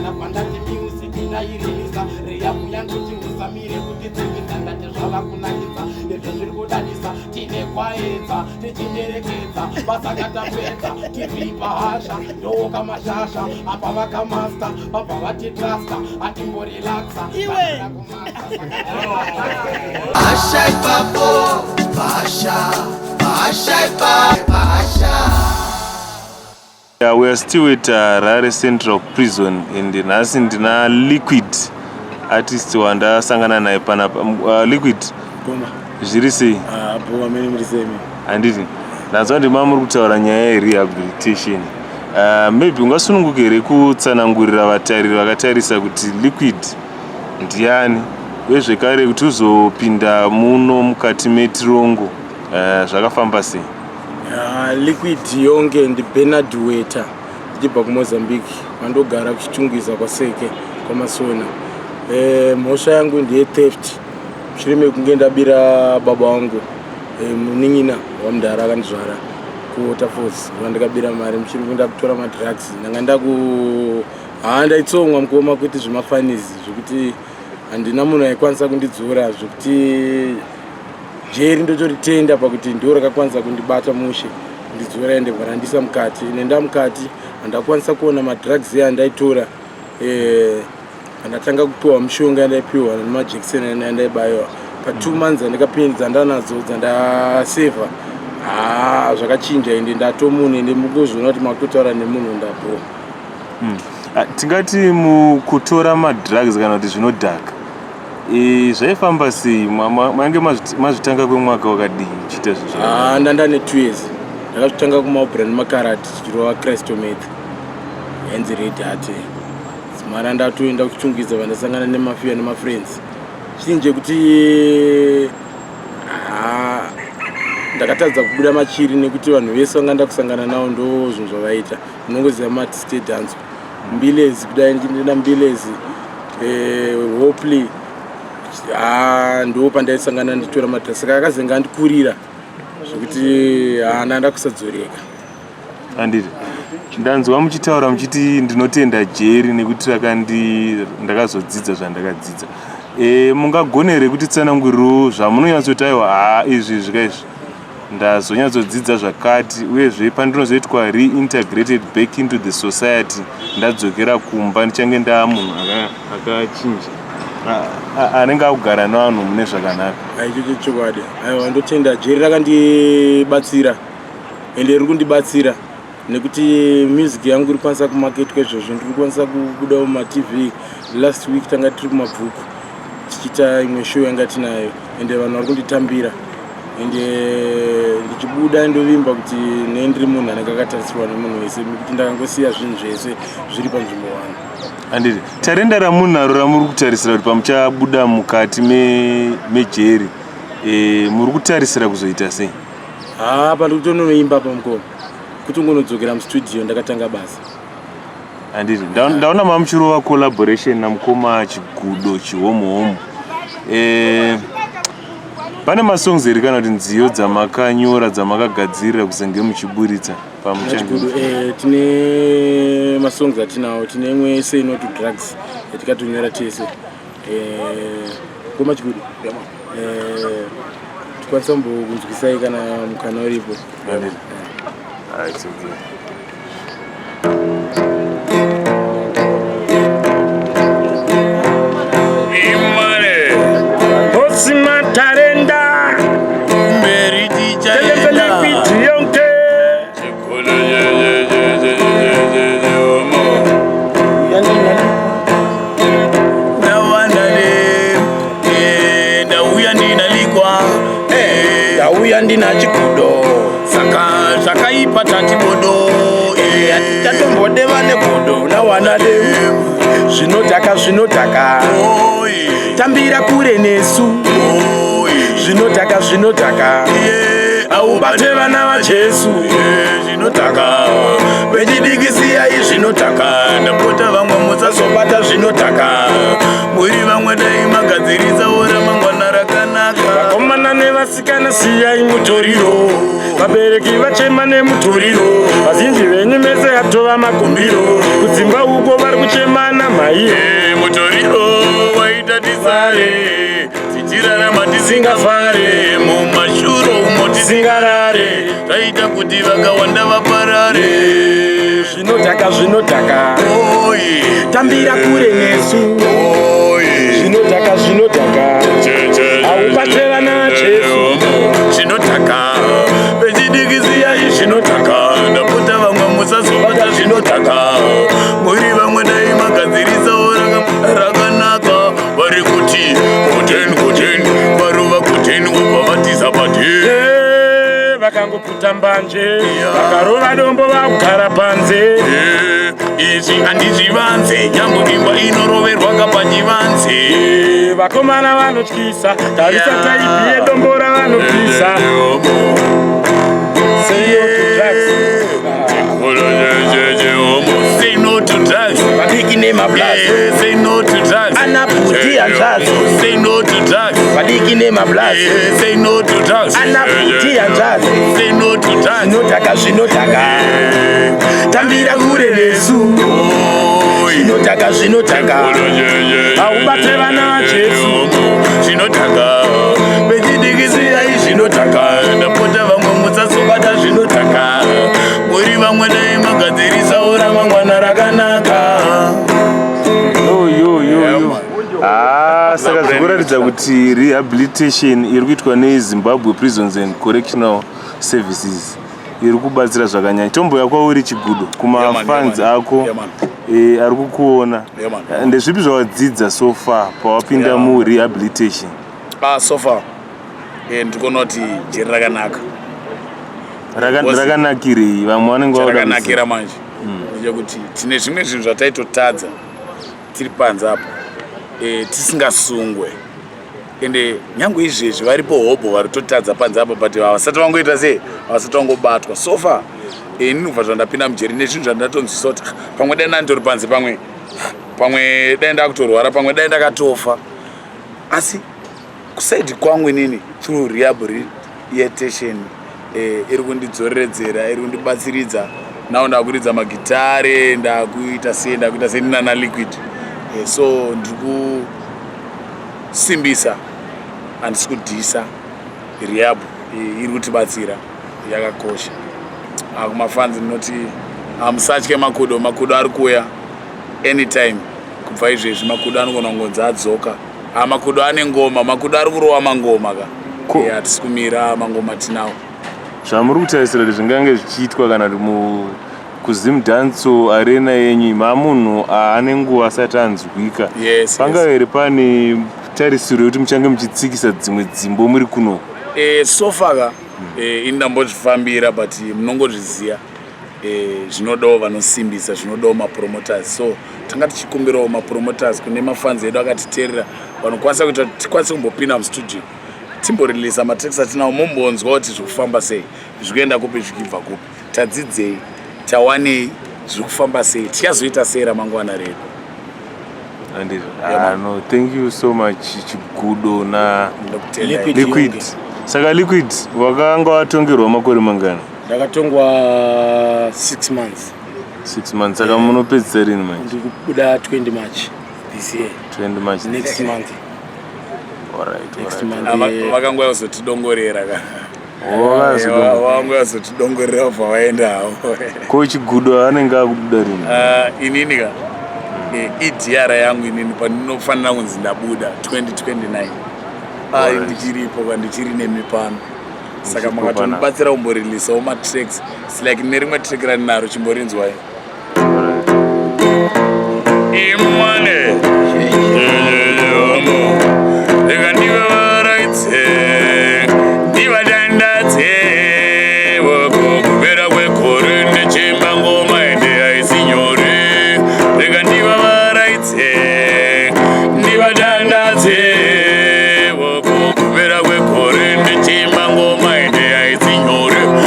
kana pandati music ndairirisa reyabu yanguti usamire kuti dzivisa ndati zvava kunakidza izvo zviri kudadisa tine kwaedza tichinyerekedza basa katapedza tivipa hasha ndoka mashasha apa vakamasta apa vatitrasta atimborelaxa Bahasha ipapo, bahasha ipapo, bahasha. Yeah, we are still at Rare Central Prison in the Nasindina Liquid artist wanda sangana naye panapa Liquid Goma zviri sei apo amene mulisemi handiti ndazwa kuti muri kutaura nyaya yerehabilitation maybe ungasununguka here kutsanangurira vatariri vakatarisa kuti Liquid ndiani uye zvekare kuti uzopinda muno mukati metirongo zvakafamba sei? Liquid Yonke ndi Bernard Weta ndichibva kuMozambique mandogara kuchitungwiza kwaseke kwamasona. Mhosva yangu ndiye theft mushure mekunge ndabira baba wangu munin'ina wamudhara akandizvara kuWaterfalls vandikabira mari mushure mekuenda kutora madrugs ndanga ndaitsongwa mukoma kuti zvimafanizi zvokuti handina munhu aikwanisa kundidzura zvokuti Mujeri ndotoritenda pakuti ndiwo rakakwanisa kundibata mushe ndidzora ende varandisa mukati nenda mukati handakwanisa kuona madrugs andaitora ndatanga kupiwa mushonga yandaipiwa nemajekiseni yandaibaiwa pa2 months andikapinza ndanadzo dzandaseva zvakachinja ende ndatomune ndimukuzviona kuti makutotaura nemunhu ndapoa. Tingati mukutora madrugs kana kuti zvinodhaka zvaifamba sei? Mange mazvitanga kwemwaka wakadii muchiita zvizvo? Ndanda ne2 years ndakazvitanga kumabrand makarati chirova Christometh hanzi red heart mara ndatoenda kuchitungidza vandasangana nemafia nemafriends chinje kuti ndakatadza kubuda machiri nekuti vanhu vese vanga ndakusangana navo ndo zvinhu zvavaita munongoziva mati state dance mbilezi kudai ndinenda mbilezi Hopley ndo pandaisangana nditora madrugs saka akazenga ndikurira zvokuti ndanda kusadzoreka. Handiti ndanzwa muchitaura muchiti ndinotenda Jeri nekuti ndakazodzidza zvandakadzidza. Mungagone here kuti tsananguriro zvamunonyatsoti aiwa izvi zvikaizvi ndazonyatsodzidza zvakati uyezve pandinozoitwa reintegrated back into the society ndadzokera kumba ndichange ndamunhu akachinja anenge akugara navanhu mune zvakanaka. Ichocho chokwadi aiwa ndotenda Jeri rakandibatsira ende riri kundibatsira nekuti music yangu iri kwanisa kumaketwa izvozvo ndiri kwanisa kubuda mumatv. Last week tanga tiri kumabhuku tichiita imwe show yanga tinayo ende vanhu vari kunditambira ende ndichibuda ndovimba kuti ndiri munhu anenge akatarisirwa nemunhu wese nekuti ndakangosiya zvinhu zvese zviri panzvimbo wani. Handiti tarenda ramunharo ramuri kutarisira kuti pamuchabuda mukati mejeri muri kutarisira kuzoita sei? Pandiri kutonoimba pamukoma kuti ungonodzokera mustudio ndakatanga basa. Handiti ndaona mamuchirova collaboration namukoma Chigudo chihomohomo. Pane masongs here kana kuti nziyo dzamakanyora dzamakagadzirira kusenge muchiburitsa pamuchigudo? Tine masongs atinawo, tine imwe Say No to Drugs yatikatonyora tese. Koma Chigudo tikwanisa kunzwisai kana mukana uripo. It's okay. Ndina Chigudo saka zvakaipa tatibodo atitatombodeva negodo nawana demu zvinotaka tambira kure nesu zvinotaka aubate vana vaJesu zvinotaka vechidikisiya izvinotaka ndapota vamwe musazobata zvinotaka muri vamwe dai magadzirisa ora mangwana rakanaka vakomana nevasikana siyai mutoriro vabereki vachema nemutoriro vazhinji venyu mese atova magumbiro kudzimba uko vari kuchemana mai mutoriro waita tisare tichirarama tisingafare mumashuro umo tisingarare taita kuti vakawanda vaparare zvinotaka tambira kure nesu zvinotaka aubatsevana chesu zvinotaka pechidikisiya zvinotaka ndapota vamwe musazobata zvinotaka muri vamwe dai magadzirisawo rakanaka vari kuti kuteni varuva kuteni ubva vatiza pate vakangoputa mbanje vakarova dombo vakugara panze izvi handizvivanze nyange imba inoroverwa kapachivanze vakomana vanotyisa tarisa taipi yedombo ravanopisa Say no to drugs. vadiki nemablas Say no to drugs. anaputi anjazo Say no to drugs. vadiki nemablas Say no to drugs. anaputi anjazo Say no to drugs. zvinotaka tambira kure nesu zvinotaka aubate vana jesu zvinotaka pechidikisiya zvinotaka ndapota vamwe musazobata zvinotaka muri vamwe dai magadzirisawo ramangwana rakanaka. Saka zvikuratidza kuti rehabilitation iri kuitwa neZimbabwe Prisons and Correctional Services iri kubatsira zvakanyanya. Tomboya kwauri chigudo kumafans ako ari kukuona. Ndezvipi zvawadzidza so far pawapinda murehabilitation? So far ndikuona kuti jeri rakanaka. Rakanakirei? Vamwe vanenge rakanakira manje kuti tine zvimwe zvinhu zvataitotadza tiri panze apo tisingasungwe ende nyange izvezvi varipo hobho vari totadza panze apo but havasati vangoita sei havasati vangobatwa so far ndinobva zvandapinda mujeri nezvinhu zvandatonzwisa kuti pamwe dai ndandori panze pamwe dai ndakutorwara pamwe dai ndakatofa asi kusaidi kwangu inini through rehabilitation iri kundidzoreredzera iri kundibatsiridza nawo ndakuridza magitare ndakuita sei nana liquid so ndiri kusimbisa handisi kudhisa rehab iri kutibatsira yakakosha kumafanzi ndinoti hamusatye makudo ari kuuya anytime kubva izvezvi makudo anogona kungonzi adzoka makudo ane ngoma makudo ari kurova mangoma hatisi kumira mangoma tinawo zvamuri kutarisira kuti zvingange zvichiitwa kana kuzimdhanso arena yenyu mamunhu ane nguva asati anzwika pangavere pane tarisiro yekuti muchange muchitsikisa dzimwe dzimbo muri kuno sofaka indambozvifambira but munongozviziva zvinodawo vanosimbisa zvinodawo mapromoters so tanga tichikumbirawo mapromoters kune mafanzi edu akatiteerera vanokwanisa kuita kuti tikwanise kumbopinda mustudio timborelisa matracks atinawo mumbonzwa kuti zvikufamba sei zvikuenda kupi zvikibva kupi tadzidzei tawanei zvikufamba sei tichazoita sei ramangwana redu. No, thank you so much chigudo na liquid. Saka liquid wakanga watongerwa makore mangana? Ndakatongwa 6 months. 6 months. Saka munopedzisa rini manje? Ndikubuda 20 March this year. 20 March next month. Alright. Next month. Vakanga vazotidongorera ka. Wanga vazotidongorera ubva vaendawo. Ko chigudo anenge akubuda rini? Inini ka. Idiara yangu inini pandinofanira kunzi ndabuda 2029 ndichiripo kandichiri nemipano saka makatonibatsira kumborilisawo matracks like nerimwe track raninaro chimborinzwai